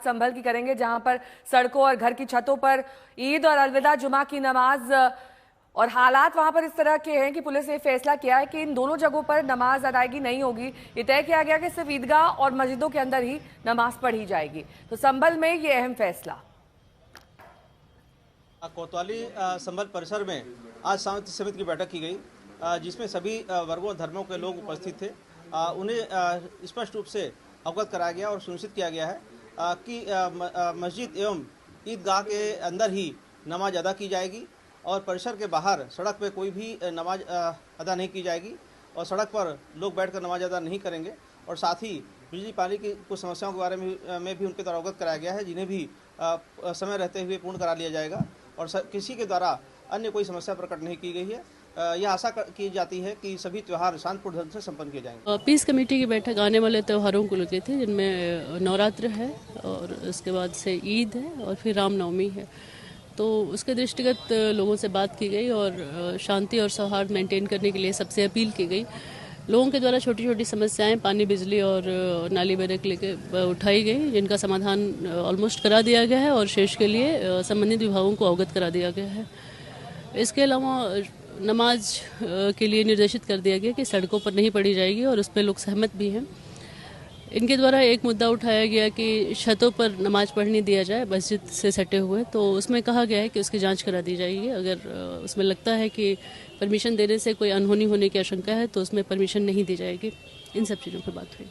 संभल की करेंगे, जहां पर सड़कों और घर की छतों पर ईद और अलविदा जुमा की नमाज और हालात वहां पर इस तरह के हैं कि पुलिस ने फैसला किया है कि इन दोनों जगहों पर नमाज अदायगी नहीं होगी। ये तय किया गया कि सिर्फ ईदगाह और मस्जिदों के अंदर ही नमाज पढ़ी जाएगी। तो संभल में ये अहम फैसला। कोतवाली संभल परिसर में आज शांति समिति की बैठक की गई, जिसमें सभी वर्गों और धर्मों के लोग उपस्थित थे। उन्हें स्पष्ट रूप से अवगत कराया गया और सुनिश्चित किया गया है कि मस्जिद एवं ईदगाह के अंदर ही नमाज अदा की जाएगी और परिसर के बाहर सड़क पे कोई भी नमाज अदा नहीं की जाएगी और सड़क पर लोग बैठकर नमाज अदा नहीं करेंगे। और साथ ही बिजली पानी की कुछ समस्याओं के बारे में भी उनके द्वारा अवगत कराया गया है, जिन्हें भी समय रहते हुए पूर्ण करा लिया जाएगा और किसी के द्वारा अन्य कोई समस्या प्रकट नहीं की गई है। यह आशा की जाती है कि सभी त्यौहार शांतिपूर्ण ढंग से संपन्न किए जाएंगे। पीस कमेटी की बैठक आने वाले त्योहारों को लेकर थी, जिनमें नवरात्र है और उसके बाद से ईद है और फिर रामनवमी है। तो उसके दृष्टिगत लोगों से बात की गई और शांति और सौहार्द मेंटेन करने के लिए सबसे अपील की गई। लोगों के द्वारा छोटी छोटी समस्याएं पानी, बिजली और नाली वगैरह के लेकर उठाई गई, जिनका समाधान ऑलमोस्ट करा दिया गया है और शेष के लिए संबंधित विभागों को अवगत करा दिया गया है। इसके अलावा नमाज के लिए निर्देशित कर दिया गया कि सड़कों पर नहीं पढ़ी जाएगी और उस पर लोग सहमत भी हैं। इनके द्वारा एक मुद्दा उठाया गया कि छतों पर नमाज पढ़ने दिया जाए मस्जिद से सटे हुए, तो उसमें कहा गया है कि उसकी जांच करा दी जाएगी। अगर उसमें लगता है कि परमिशन देने से कोई अनहोनी होने की आशंका है तो उसमें परमिशन नहीं दी जाएगी। इन सब चीज़ों पर बात हुई।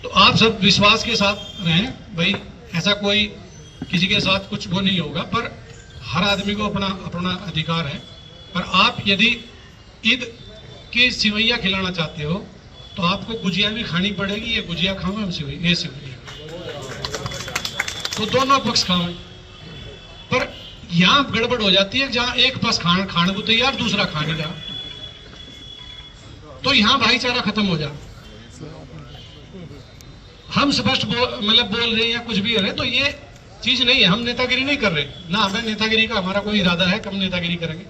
तो आप सब विश्वास के साथ रहें भाई, ऐसा कोई किसी के साथ कुछ वो नहीं होगा, पर हर आदमी को अपना अपना अधिकार है। पर आप यदि ईद की सिवैया खिलाना चाहते हो तो आपको गुजिया भी खानी पड़ेगी। ये गुजिया खाओ हम सिवैया, ये सिवैया, तो दोनों पक्ष खाओ। पर यहाँ गड़बड़ हो जाती है, जहाँ एक पक्ष खाने को तैयार, दूसरा खाने जा, तो यहाँ भाईचारा खत्म हो जा। हम स्पष्ट मतलब बोल रहे हैं या कुछ भी हो रहे, तो ये चीज नहीं है। हम नेतागिरी नहीं कर रहे, ना हमें नेतागिरी का हमारा कोई इरादा है, कम नेतागिरी करेंगे।